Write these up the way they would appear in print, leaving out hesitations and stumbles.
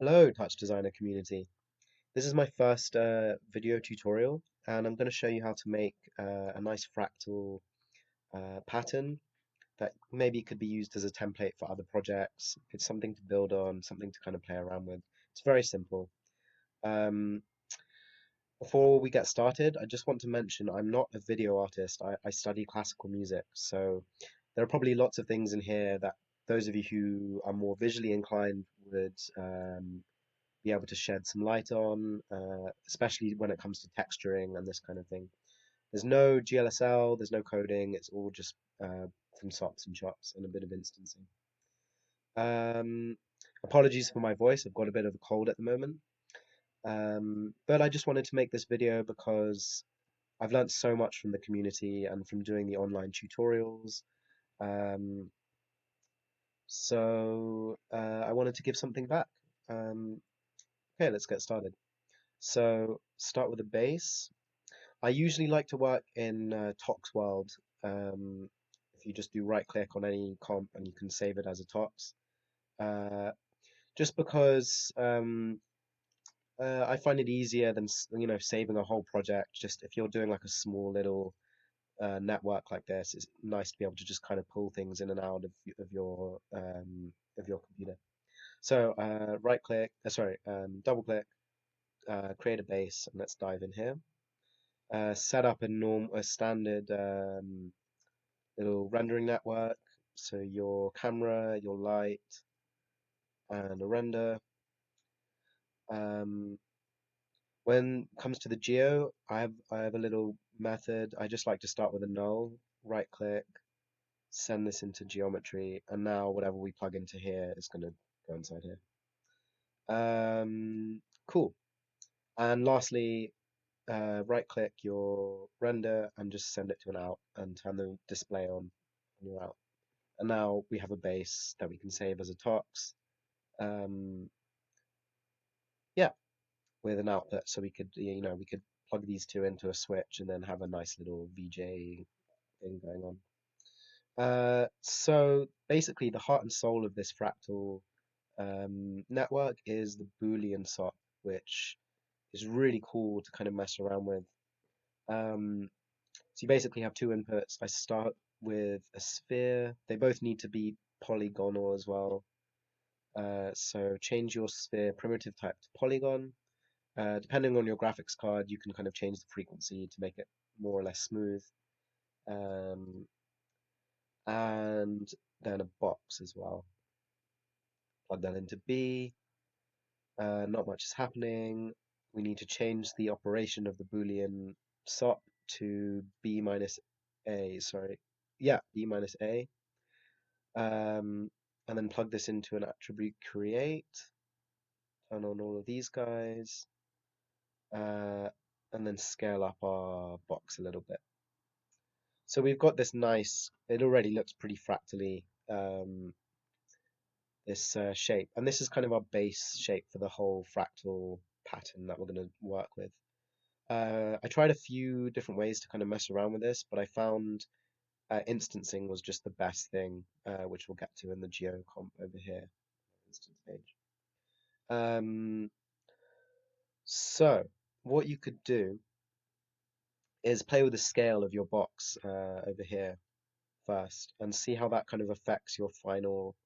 Hello, TouchDesigner community. This is my first video tutorial, and I'm going to show you how to make a nice fractal pattern that maybe could be used as a template for other projects. It's something to build on, something to kind of play around with. It's very simple. Um, Before we get started, I just want to mention I'm not a video artist. I study classical music, so there are probably lots of things in here that those of you who are more visually inclined would be able to shed some light on, especially when it comes to texturing and this kind of thing. There's no GLSL, there's no coding, it's all just from SOPs and chops and a bit of instancing. Um, Apologies for my voice, I've got a bit of a cold at the moment. But I just wanted to make this video because I've learned so much from the community and from doing the online tutorials. Um, I wanted to give something back. Um, okay, let's get started. So start with a base. I usually like to work in Tox world. Um, if you just do right click on any comp and you can save it as a Tox. Uh, just because I find it easier than saving a whole project. Just if you're doing like a small little network like this, it's nice to be able to just kind of pull things in and out of your computer. So right click, double click, create a base, and let's dive in here. Set up a standard little rendering network. So your camera, your light, and a render. Um, when it comes to the geo, I have a little method. I just like to start with a null, right click, send this into geometry, and now whatever we plug into here is going to go inside here. Cool. And lastly, right click your render and just send it to an out and turn the display on your out. And now we have a base that we can save as a tox. Um, yeah, with an output, so we could we could plug these two into a switch and then have a nice little VJ thing going on. So basically, the heart and soul of this fractal network is the Boolean SOP, which is really cool to kind of mess around with. So you basically have two inputs. I start with a sphere. They both need to be polygonal as well. So change your sphere primitive type to polygon. Depending on your graphics card, you can kind of change the frequency to make it more or less smooth. Um, and then a box as well. Plug that into B. Not much is happening. We need to change the operation of the Boolean SOP to B minus A, sorry. Yeah, B minus A. And then plug this into an attribute create. Turn on all of these guys. And then scale up our box a little bit. So we've got this nice, it already looks pretty fractally, this shape. And this is kind of our base shape for the whole fractal pattern that we're going to work with. I tried a few different ways to kind of mess around with this, but I found instancing was just the best thing, which we'll get to in the geo comp over here, instance page. So what you could do is play with the scale of your box over here first and see how that kind of affects your final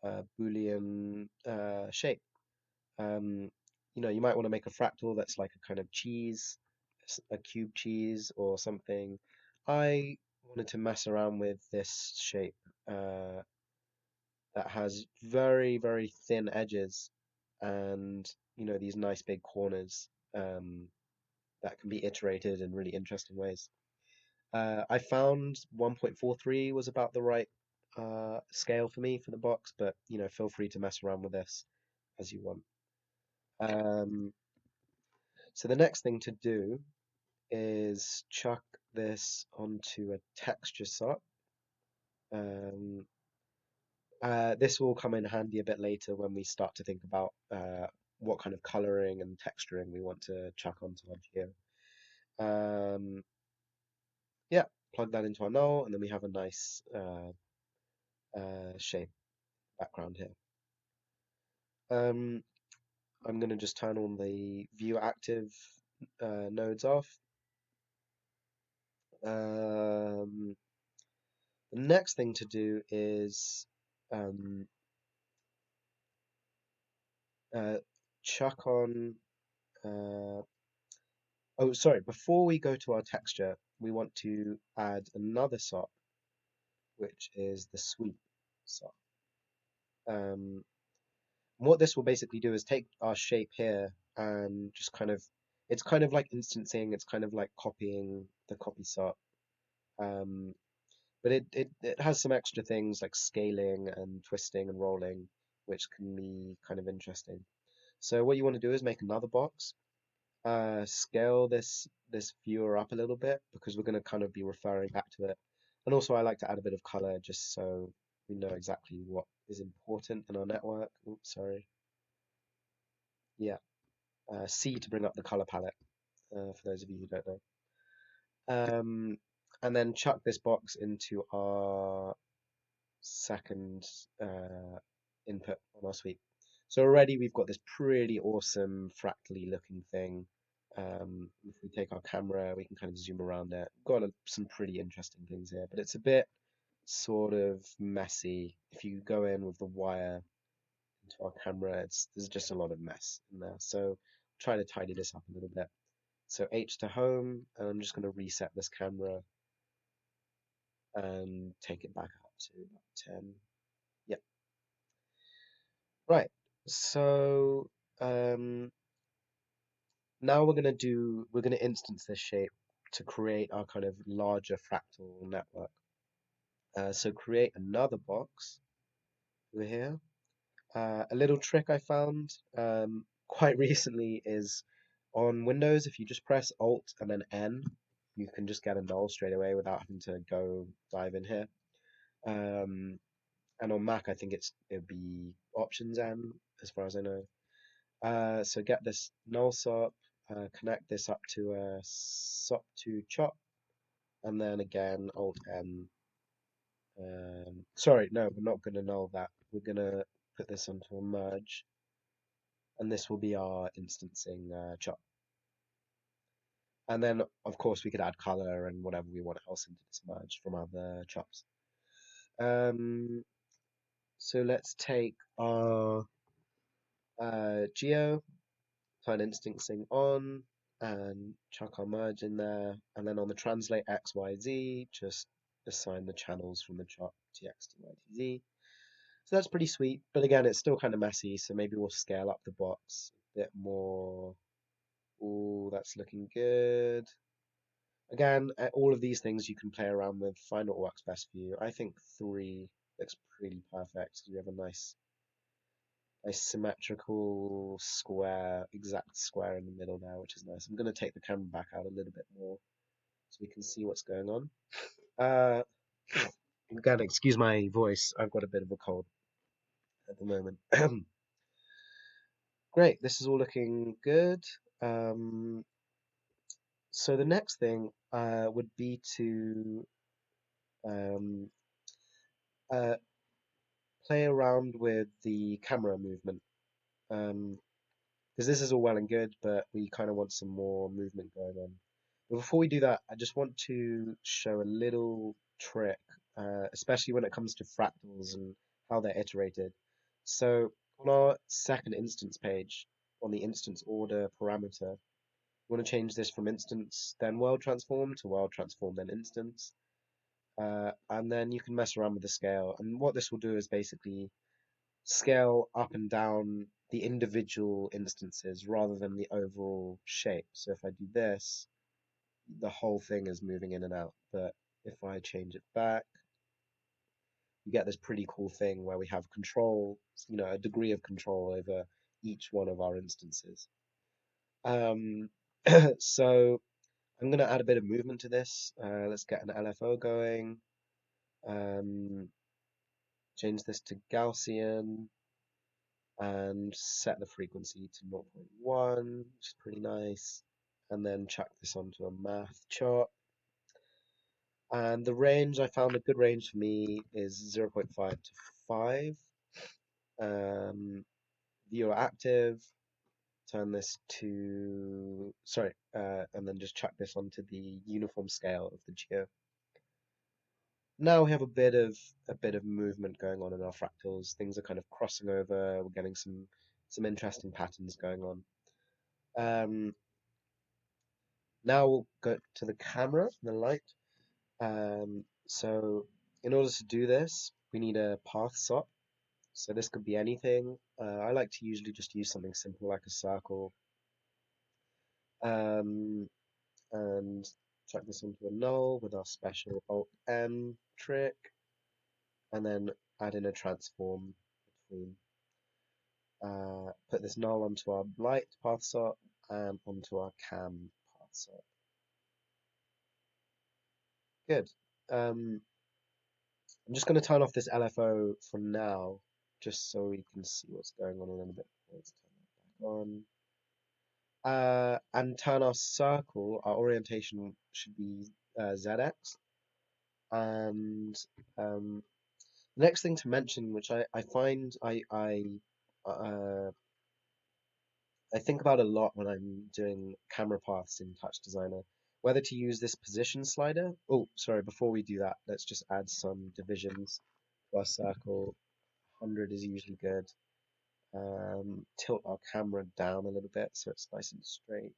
Boolean shape. You might want to make a fractal that's like a kind of cheese, a cube cheese or something. I wanted to mess around with this shape that has very, very thin edges and these nice big corners that can be iterated in really interesting ways. I found 1.43 was about the right scale for me for the box, but feel free to mess around with this as you want. So the next thing to do is chuck this onto a texture SOP. This will come in handy a bit later when we start to think about what kind of coloring and texturing we want to chuck onto our geo. Yeah, plug that into our null, and then we have a nice shape background here. I'm going to just turn on the view active nodes off. The next thing to do is chuck on. Oh, sorry. Before we go to our texture, we want to add another SOP, which is the Sweep SOP. What this will basically do is take our shape here and just it's kind of like instancing, it's kind of like copying the copy SOP. But it has some extra things like scaling and twisting and rolling, which can be kind of interesting. So what you want to do is make another box, scale this viewer up a little bit because we're going to kind of be referring back to it. And also I like to add a bit of color just so we know exactly what is important in our network. Oops, sorry. Yeah, C to bring up the color palette, for those of you who don't know. And then chuck this box into our second input on our sweep. So already we've got this pretty awesome fractally looking thing. If we take our camera, we can kind of zoom around it. Got some pretty interesting things here, but it's a bit sort of messy. If you go in with the wire into our camera, there's just a lot of mess in there. So try to tidy this up a little bit. So H to home, and I'm just going to reset this camera and take it back up to about 10. Yep. Right. So now we're going to instance this shape to create our kind of larger fractal network. So create another box over here. A little trick I found quite recently is on Windows, if you just press Alt and then N, you can just get a null straight away without having to go dive in here. And on Mac, I think it'd be Options N, as far as I know. So get this null SOP, connect this up to a SOP to chop, and then again Alt N. Sorry, no, we're not going to null that. We're going to put this onto a merge, and this will be our instancing chop. And then, of course, we could add color and whatever we want else into this merge from other chops. So let's take our geo, turn instancing on, and chuck our merge in there. And then on the translate X, Y, Z, just assign the channels from the chop TX, TY, TZ. So that's pretty sweet. But again, it's still kind of messy. So maybe we'll scale up the box a bit more. Ooh, that's looking good. Again, all of these things you can play around with, find what works best for you. I think 3 looks pretty perfect. We have a nice symmetrical square, exact square in the middle there, which is nice. I'm going to take the camera back out a little bit more so we can see what's going on. Again, excuse my voice. I've got a bit of a cold at the moment. Great, this is all looking good. So the next thing would be to play around with the camera movement. Because this is all well and good, but we kind of want some more movement going on. But before we do that, I just want to show a little trick, especially when it comes to fractals and how they're iterated. So on our second instance page, on the instance order parameter, we want to change this from instance, then world transform to world transform, then instance. And then you can mess around with the scale. And what this will do is basically scale up and down the individual instances rather than the overall shape. So if I do this, the whole thing is moving in and out. But if I change it back, you get this pretty cool thing where we have control, a degree of control over each one of our instances. So I'm going to add a bit of movement to this. Let's get an LFO going. Change this to Gaussian and set the frequency to 0.1, which is pretty nice. And then chuck this onto a math chart. And the range, I found a good range for me is 0.5 to 5. Viewer active, turn this to, sorry, and then just chuck this onto the uniform scale of the geo. Now we have a bit of movement going on in our fractals. Things are kind of crossing over. We're getting some interesting patterns going on. Now we'll go to the camera and the light. So in order to do this, we need a path SOP. So this could be anything. I like to usually just use something simple like a circle. And chuck this into a null with our special Alt-M trick, and then add in a transform between. Put this null onto our light path SOP and onto our cam path SOP. Good. I'm just going to turn off this LFO for now, just so we can see what's going on a little bit. Let's turn that back on. And turn our circle, our orientation should be ZX. And the next thing to mention, which I find I think about a lot when I'm doing camera paths in TouchDesigner, whether to use this position slider. Oh, sorry, before we do that, let's just add some divisions to our circle. 100 is usually good. Tilt our camera down a little bit so it's nice and straight.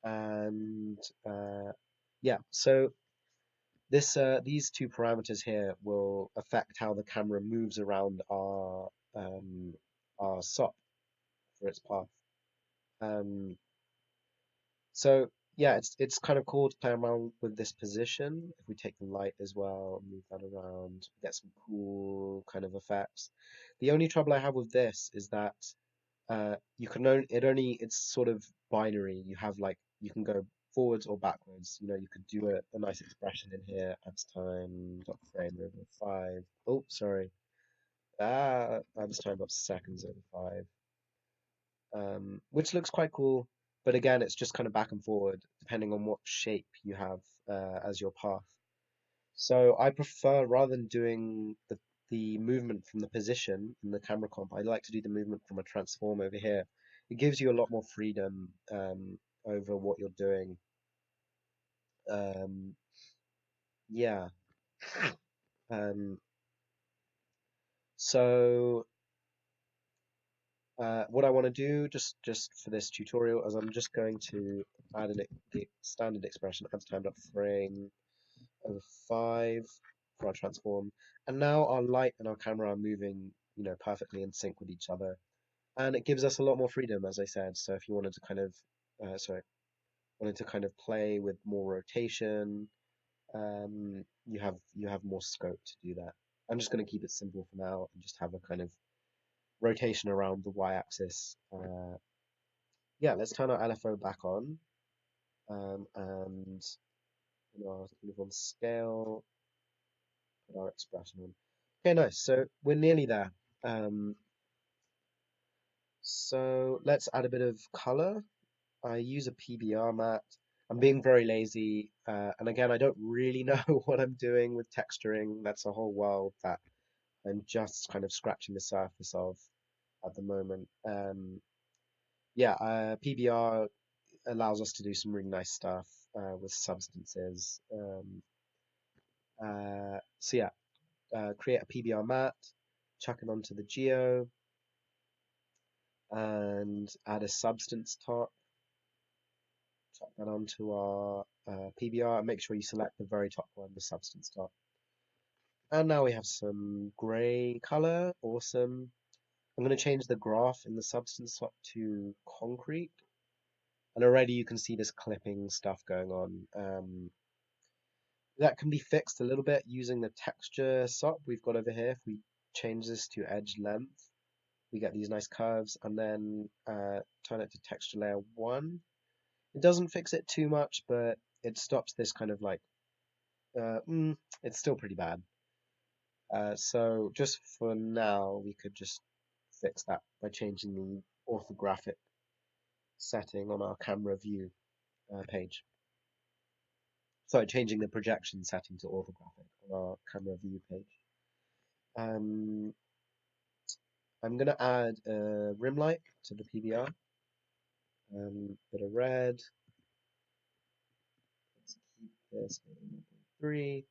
And yeah, so these two parameters here will affect how the camera moves around our SOP for its path. So yeah, it's kind of cool to play around with this position. If we take the light as well, move that around, get some cool kind of effects. The only trouble I have with this is that you can it's sort of binary. You have like you can go forwards or backwards. You know, you could do a nice expression in here, adds time dot frame over 5. Oh, sorry. Adds time dot seconds over 5. Which looks quite cool. But again, it's just kind of back and forward, depending on what shape you have as your path. So I prefer, rather than doing the movement from the position in the camera comp, I like to do the movement from a transform over here. It gives you a lot more freedom over what you're doing. Yeah. So what I want to do just for this tutorial is I'm just going to add the standard expression adds time.frame over 5 for our transform, and now our light and our camera are moving, you know, perfectly in sync with each other, and it gives us a lot more freedom, as I said. So if you wanted to kind of play with more rotation, you have more scope to do that. I'm just going to keep it simple for now and just have a kind of rotation around the y-axis. Yeah, let's turn our LFO back on, and our uniform scale, put our expression on. Okay, nice. So we're nearly there. So let's add a bit of color. I use a PBR matte. I'm being very lazy, and again, I don't really know what I'm doing with texturing. That's a whole world that I'm just kind of scratching the surface of at the moment. Yeah, PBR allows us to do some really nice stuff with substances. So yeah, create a PBR matte, chuck it onto the geo, and add a substance top. Chuck that onto our PBR and make sure you select the very top one, the substance top. And now we have some gray color. Awesome. I'm going to change the graph in the substance top to concrete. And already you can see this clipping stuff going on. That can be fixed a little bit using the texture SOP we've got over here. If we change this to edge length, we get these nice curves, and then turn it to texture layer 1. It doesn't fix it too much, but it stops this kind of like, it's still pretty bad. So just for now, we could just fix that by changing the orthographic setting on our camera view page. Sorry, changing the projection setting to orthographic on our camera view page. I'm going to add a rim light to the PBR. Bit of red. Let's keep this at 1.3.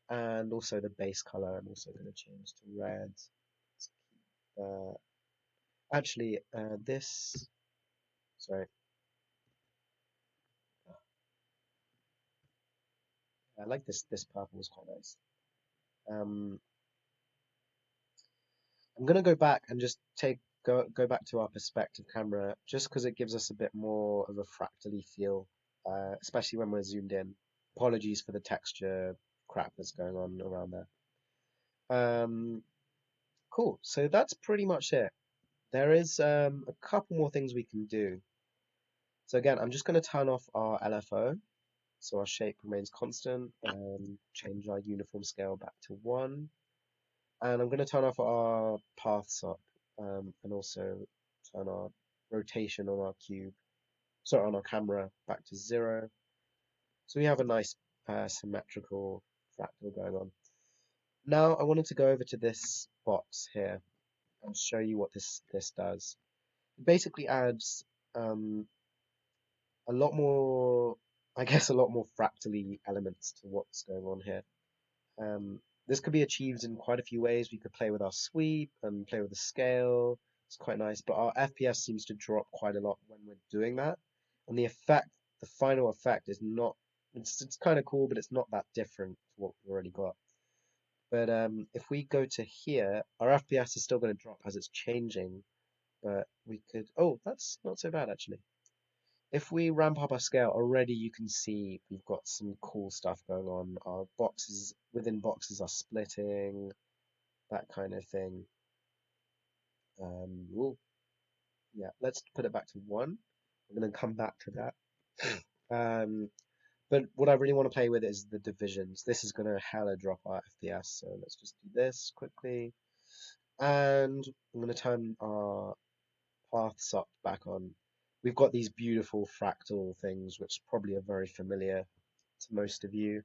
And also the base color, I'm also going to change to red. Let's keep that. Actually, this, sorry, I like this purple is quite nice. Um, I'm going to go back and just go back to our perspective camera just because it gives us a bit more of a fractally feel, especially when we're zoomed in. Apologies for the texture crap that's going on around there. Cool. So that's pretty much it. There is a couple more things we can do. So again, I'm just going to turn off our LFO, so our shape remains constant, and change our uniform scale back to 1. And I'm going to turn off our path SOP, and also turn our rotation on our cube, sorry, on our camera back to 0. So we have a nice symmetrical fractal going on. Now I wanted to go over to this box here and show you what this does. It basically adds a lot more, I guess, a lot more fractally elements to what's going on here. This could be achieved in quite a few ways. We could play with our sweep and play with the scale. It's quite nice, but our FPS seems to drop quite a lot when we're doing that. And the effect, the final effect is not, it's kind of cool, but it's not that different to what we've already got. But if we go to here, our FPS is still going to drop as it's changing, but we could, oh, that's not so bad actually. If we ramp up our scale, already you can see we've got some cool stuff going on. Our boxes within boxes are splitting, that kind of thing. Yeah, let's put it back to 1. We're going to come back to that. But what I really want to play with is the divisions. This is going to hella drop our FPS, so let's just do this quickly. And I'm going to turn our path SOP back on. We've got these beautiful fractal things, which probably are very familiar to most of you.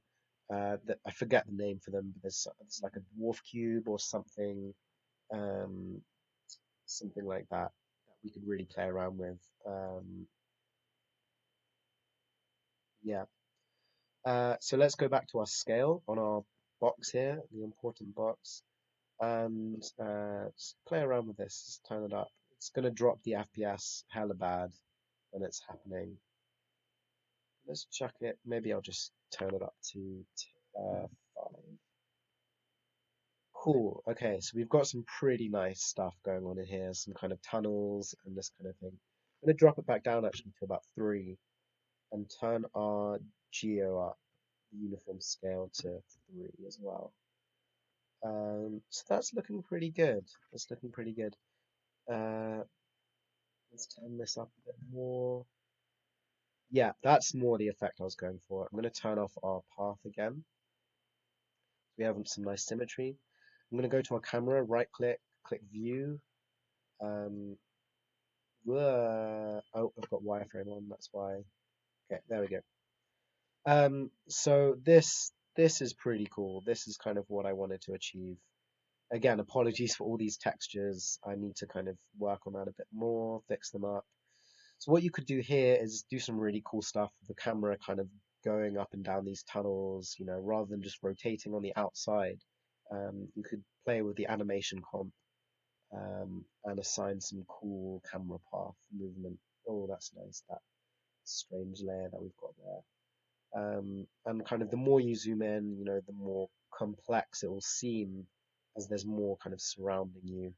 That I forget the name for them, but there's like a dwarf cube or something, um, something like that we could really play around with. Yeah. So let's go back to our scale on our box here, the important box, and just play around with this. Just turn it up. It's gonna drop the FPS hella bad when it's happening. Let's chuck it. Maybe I'll just turn it up to 5. Cool. Okay, so we've got some pretty nice stuff going on in here, some kind of tunnels and this kind of thing. I'm going to drop it back down actually to about 3 and turn our geo up, the uniform scale to 3 as well. So that's looking pretty good. That's looking pretty good. Let's turn this up a bit more. Yeah, that's more the effect I was going for. I'm going to turn off our path again. We have some nice symmetry. I'm going to go to our camera, right click, click view. Oh, I've got wireframe on, that's why. Okay, there we go. So this is pretty cool. This is kind of what I wanted to achieve. Again, apologies for all these textures. I need to kind of work on that a bit more, fix them up. So what you could do here is do some really cool stuff with the camera kind of going up and down these tunnels, you know, rather than just rotating on the outside. You could play with the animation comp and assign some cool camera path movement. Oh, that's nice, that strange layer that we've got there. And kind of the more you zoom in, you know, the more complex it will seem as there's more kind of surrounding you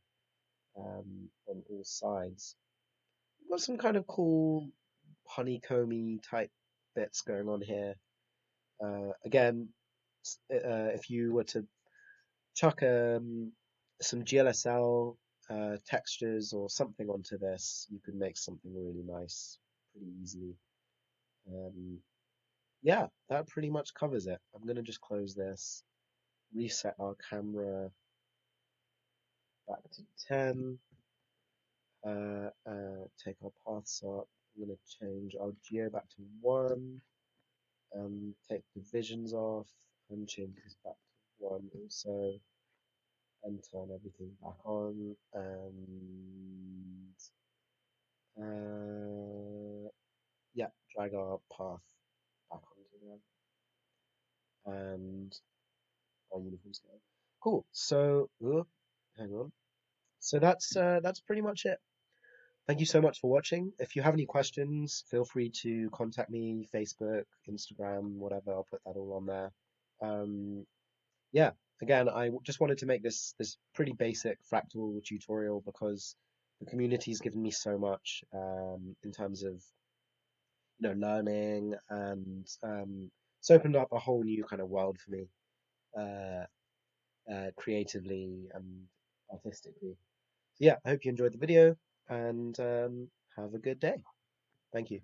on all sides. We've got some kind of cool honeycomby type bits going on here. Again, if you were to chuck some GLSL textures or something onto this, you could make something really nice pretty easily. Yeah, that pretty much covers it. I'm going to just close this, reset our camera back to 10, take our paths up. I'm going to change our geo back to 1, and take divisions off, and change this back to 1 also, and turn everything back on, and drag our path back onto there and our uniform scale. Cool. So, hang on. So that's pretty much it. Thank you so much for watching. If you have any questions, feel free to contact me, Facebook, Instagram, whatever. I'll put that all on there. Um, yeah, again, just wanted to make this pretty basic fractal tutorial because the community's given me so much in terms of learning, and it's opened up a whole new kind of world for me, uh, creatively and artistically. So yeah, I hope you enjoyed the video and have a good day. Thank you.